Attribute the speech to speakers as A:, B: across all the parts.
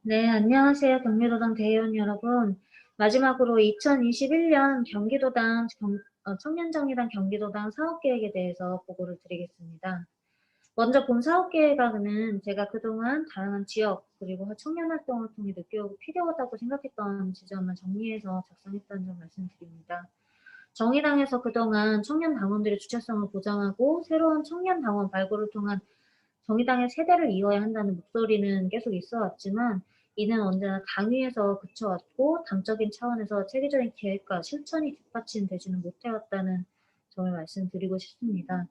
A: 네, 안녕하세요. 경기도당 대의원 여러분. 마지막으로 2021년 경기도당 청년정의당 경기도당 사업계획에 대해서 보고를 드리겠습니다. 먼저 본 사업계획안은 제가 그동안 다양한 지역 그리고 청년 활동을 통해 느끼고 필요하다고 생각했던 지점을 정리해서 작성했다는 점 말씀드립니다. 정의당에서 그동안 청년 당원들의 주체성을 보장하고 새로운 청년 당원 발굴을 통한 정의당의 세대를 이어야 한다는 목소리는 계속 있어 왔지만 이는 언제나 당위에서 그쳐왔고 당적인 차원에서 체계적인 계획과 실천이 뒷받침되지는 못해왔다는 점을 말씀드리고 싶습니다.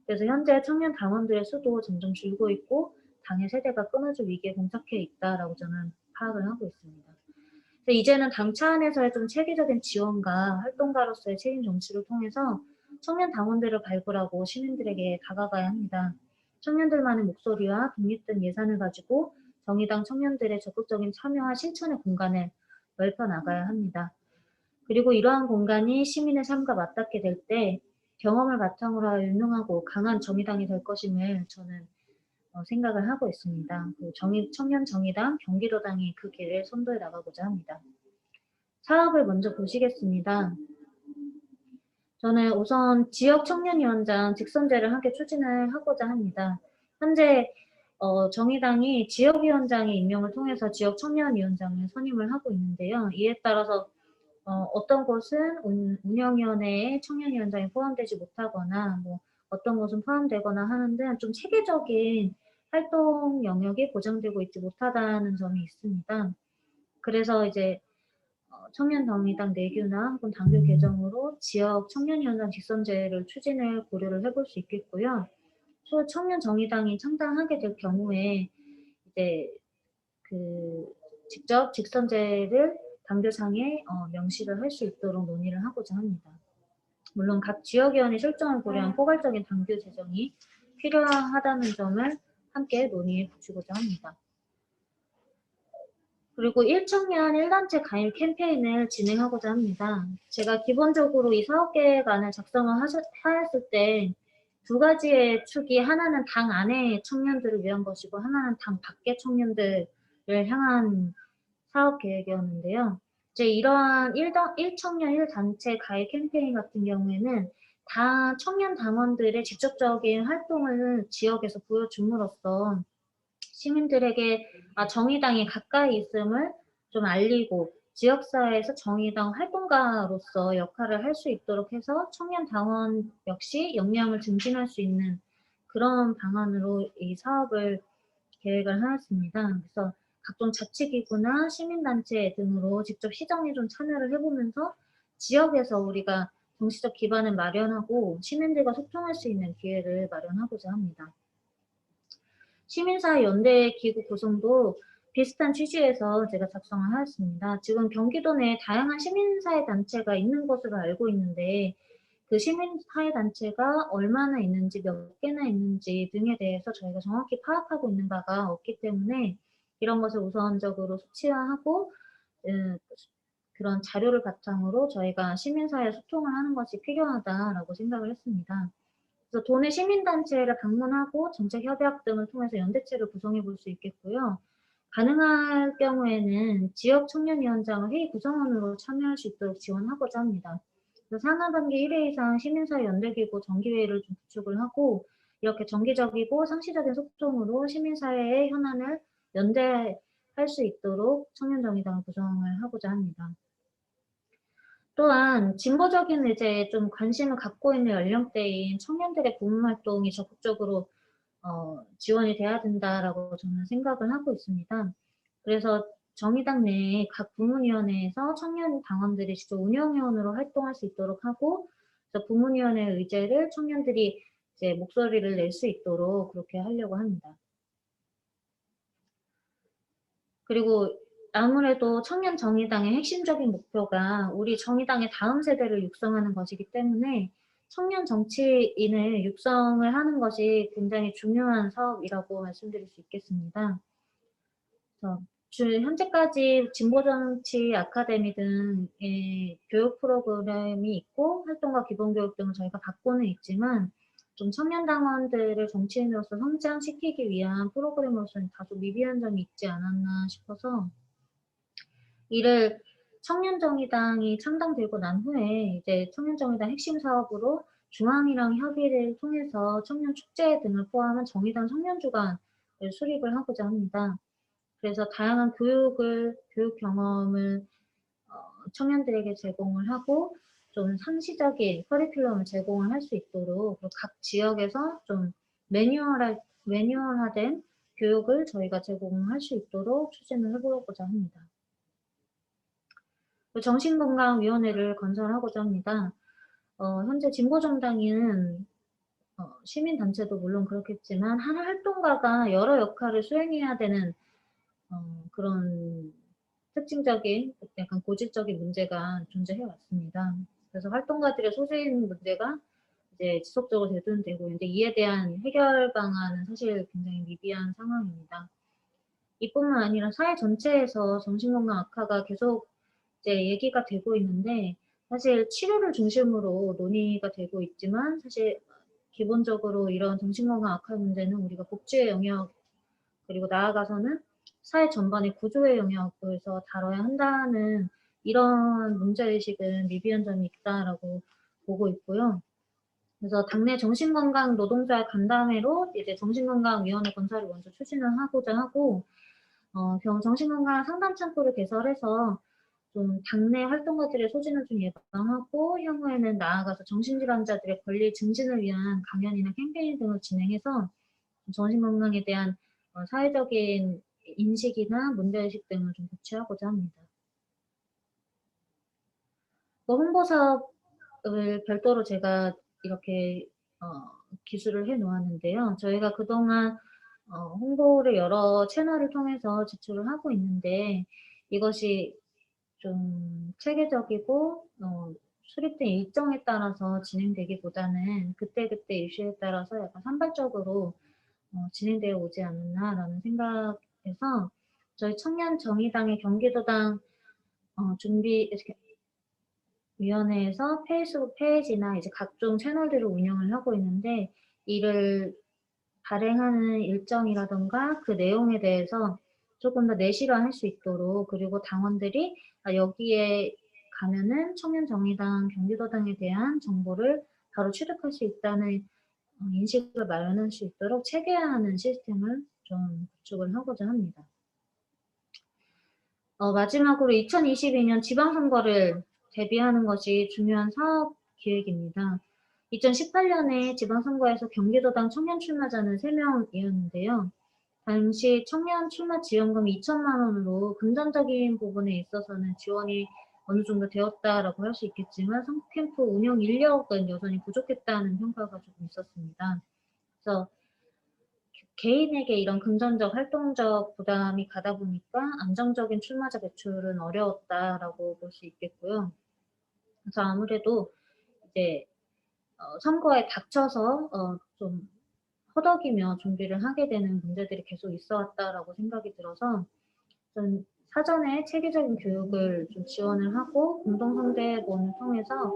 A: 그래서 현재 청년 당원들의 수도 점점 줄고 있고 당의 세대가 끊어질 위기에 봉착해 있다라고 저는 파악을 하고 있습니다. 그래서 이제는 당 차원에서의 좀 체계적인 지원과 활동가로서의 책임 정치를 통해서 청년 당원들을 발굴하고 시민들에게 다가가야 합니다. 청년들만의 목소리와 독립된 예산을 가지고 정의당 청년들의 적극적인 참여와 실천의 공간을 넓혀 나가야 합니다. 그리고 이러한 공간이 시민의 삶과 맞닿게 될 때 경험을 바탕으로 하여 유능하고 강한 정의당이 될 것임을 저는 생각을 하고 있습니다. 청년 정의당, 경기도당이 그 길을 선도해 나가고자 합니다. 사업을 먼저 보시겠습니다. 저는 우선 지역 청년위원장 직선제를 함께 추진을 하고자 합니다. 현재 정의당이 지역위원장의 임명을 통해서 지역 청년위원장을 선임을 하고 있는데요. 이에 따라서 어떤 곳은 운영위원회에 청년위원장이 포함되지 못하거나 어떤 곳은 포함되거나 하는 등 좀 체계적인 활동 영역이 보장되고 있지 못하다는 점이 있습니다. 그래서 이제 청년정의당 내규나 혹은 당규 개정으로 지역 청년위원장 직선제를 추진을 고려를 해볼 수 있겠고요. 또 청년정의당이 창당하게 될 경우에 이제 직접 직선제를 당규상에 명시를 할 수 있도록 논의를 하고자 합니다. 물론 각 지역위원회 실정을 고려한 포괄적인 당규 제정이 필요하다는 점을 함께 논의해 보시고자 합니다. 그리고 1청년 1단체 가입 캠페인을 진행하고자 합니다. 제가 기본적으로 이 사업계획안을 작성을 하였을 때 두 가지의 축이 하나는 당 안의 청년들을 위한 것이고 하나는 당 밖의 청년들을 향한 사업계획이었는데요. 이제 이러한 1청년 1단체 가입 캠페인 같은 경우에는 다 청년 당원들의 직접적인 활동을 지역에서 보여줌으로써 시민들에게 정의당이 가까이 있음을 좀 알리고 지역사회에서 정의당 활동가로서 역할을 할 수 있도록 해서 청년 당원 역시 역량을 증진할 수 있는 그런 방안으로 이 사업을 계획을 하였습니다. 그래서 각종 자치기구나 시민단체 등으로 직접 시정에 좀 참여를 해보면서 지역에서 우리가 정치적 기반을 마련하고 시민들과 소통할 수 있는 기회를 마련하고자 합니다. 시민사회 연대 기구 구성도 비슷한 취지에서 제가 작성을 하였습니다. 지금 경기도 내에 다양한 시민사회 단체가 있는 것으로 알고 있는데 그 시민사회 단체가 얼마나 있는지 몇 개나 있는지 등에 대해서 저희가 정확히 파악하고 있는 바가 없기 때문에 이런 것을 우선적으로 수치화하고 그런 자료를 바탕으로 저희가 시민사회 소통을 하는 것이 필요하다라고 생각을 했습니다. 그래서 도내 시민단체를 방문하고 정책협약 등을 통해서 연대체를 구성해 볼 수 있겠고요. 가능할 경우에는 지역 청년위원장을 회의 구성원으로 참여할 수 있도록 지원하고자 합니다. 그래서 상하반기 1회 이상 시민사회 연대기구 정기회의를 좀 구축을 하고 이렇게 정기적이고 상시적인 소통으로 시민사회의 현안을 연대할 수 있도록 청년정의당을 구성을 하고자 합니다. 또한 진보적인 의제에 좀 관심을 갖고 있는 연령대인 청년들의 보문활동이 적극적으로 지원이 돼야 된다라고 저는 생각을 하고 있습니다. 그래서 정의당 내에 각 부문위원회에서 청년 당원들이 직접 운영위원으로 활동할 수 있도록 하고, 그래서 부문위원회 의제를 청년들이 이제 목소리를 낼 수 있도록 그렇게 하려고 합니다. 그리고 아무래도 청년 정의당의 핵심적인 목표가 우리 정의당의 다음 세대를 육성하는 것이기 때문에 청년 정치인을 육성을 하는 것이 굉장히 중요한 사업이라고 말씀드릴 수 있겠습니다. 현재까지 진보정치 아카데미 등의 교육 프로그램이 있고 활동과 기본교육 등을 저희가 받고는 있지만 좀 청년 당원들을 정치인으로서 성장시키기 위한 프로그램으로서는 다소 미비한 점이 있지 않았나 싶어서 이를 청년정의당이 창당되고 난 후에 이제 청년정의당 핵심 사업으로 중앙이랑 협의를 통해서 청년 축제 등을 포함한 정의당 청년주간을 수립을 하고자 합니다. 그래서 다양한 교육 경험을 청년들에게 제공을 하고 좀 상시적인 커리큘럼을 제공을 할 수 있도록 각 지역에서 좀 매뉴얼화된 교육을 저희가 제공할 수 있도록 추진을 해보고자 합니다. 정신건강위원회를 건설하고자 합니다. 현재 진보정당은 시민단체도 물론 그렇겠지만 한 활동가가 여러 역할을 수행해야 되는 그런 특징적인 약간 고질적인 문제가 존재해 왔습니다. 그래서 활동가들의 소재인 문제가 이제 지속적으로 대두되고 있는데 이에 대한 해결 방안은 사실 굉장히 미비한 상황입니다. 이뿐만 아니라 사회 전체에서 정신건강 악화가 계속 이제 얘기가 되고 있는데 사실 치료를 중심으로 논의가 되고 있지만 사실 기본적으로 이런 정신건강 악화 문제는 우리가 복지의 영역 그리고 나아가서는 사회 전반의 구조의 영역에서 다뤄야 한다는 이런 문제의식은 미비한 점이 있다라고 보고 있고요. 그래서 당내 정신건강 노동자 간담회로 이제 정신건강위원회 건설을 먼저 추진을 하고자 하고 정신건강 상담 창구를 개설해서 좀 당내 활동가들의 소진을 좀 예방하고 향후에는 나아가서 정신질환자들의 권리 증진을 위한 강연이나 캠페인 등을 진행해서 정신건강에 대한 사회적인 인식이나 문제의식 등을 좀 고취하고자 합니다. 홍보 사업을 별도로 제가 이렇게 기술을 해 놓았는데요. 저희가 그동안 홍보를 여러 채널을 통해서 지출을 하고 있는데 이것이 좀 체계적이고 수립된 일정에 따라서 진행되기보다는 그때그때 이슈에 따라서 약간 산발적으로 진행되어 오지 않았나라는 생각에서 저희 청년정의당의 경기도당 준비위원회에서 페이스북 페이지나 이제 각종 채널들을 운영을 하고 있는데 이를 발행하는 일정이라던가 그 내용에 대해서 조금 더 내실화할 수 있도록 그리고 당원들이 여기에 가면은 청년정의당, 경기도당에 대한 정보를 바로 취득할 수 있다는 인식을 마련할 수 있도록 체계화하는 시스템을 좀 구축을 하고자 합니다. 마지막으로 2022년 지방선거를 대비하는 것이 중요한 사업 기획입니다. 2018년에 지방선거에서 경기도당 청년 출마자는 3명이었는데요. 당시 청년 출마 지원금 2천만 원으로 금전적인 부분에 있어서는 지원이 어느 정도 되었다라고 할 수 있겠지만 선거캠프 운영 인력은 여전히 부족했다는 평가가 조금 있었습니다. 그래서 개인에게 이런 금전적 활동적 부담이 가다 보니까 안정적인 출마자 배출은 어려웠다라고 볼 수 있겠고요. 그래서 아무래도 이제 선거에 닥쳐서 좀 허덕이며 준비를 하게 되는 문제들이 계속 있어 왔다라고 생각이 들어서 좀 사전에 체계적인 교육을 좀 지원을 하고 공동선대본을 통해서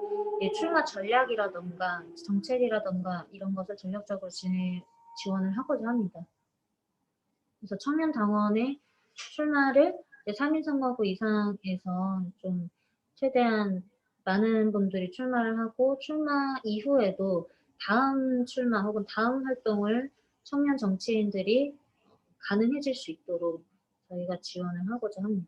A: 출마 전략이라던가 정책이라던가 이런 것을 전략적으로 지원을 하고자 합니다. 그래서 청년 당원의 출마를 3인 선거구 이상에서 좀 최대한 많은 분들이 출마를 하고 출마 이후에도 다음 출마 혹은 다음 활동을 청년 정치인들이 가능해질 수 있도록 저희가 지원을 하고자 합니다.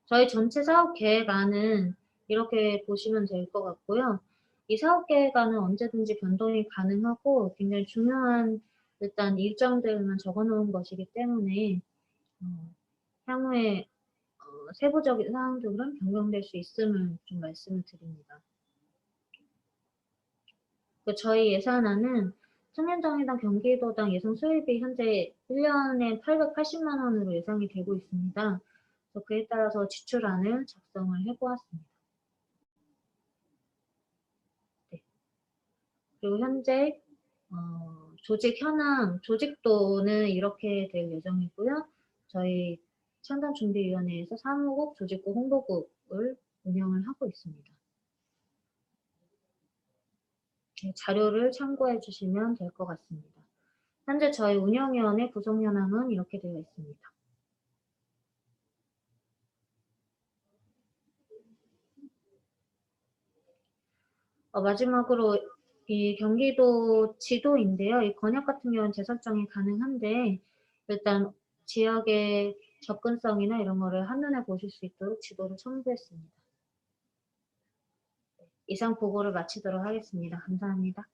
A: 저희 전체 사업 계획안은 이렇게 보시면 될 것 같고요. 이 사업 계획안은 언제든지 변동이 가능하고 굉장히 중요한 일단 일정들만 적어 놓은 것이기 때문에 향후에 세부적인 사항들은 변경될 수 있음을 좀 말씀을 드립니다. 저희 예산안은 청년정의당 경기도당 예산 수입이 현재 1년에 880만 원으로 예상이 되고 있습니다. 그래서 그에 따라서 지출안을 작성을 해보았습니다. 네. 그리고 현재 조직 현황, 조직도는 이렇게 될 예정이고요. 저희 창당준비위원회에서 사무국, 조직국, 홍보국을 운영을 하고 있습니다. 자료를 참고해 주시면 될 것 같습니다. 현재 저희 운영위원회 구성 현황은 이렇게 되어 있습니다. 마지막으로 이 경기도 지도인데요. 이 권역 같은 경우는 재설정이 가능한데 일단 지역의 접근성이나 이런 거를 한눈에 보실 수 있도록 지도를 첨부했습니다. 이상 보고를 마치도록 하겠습니다. 감사합니다.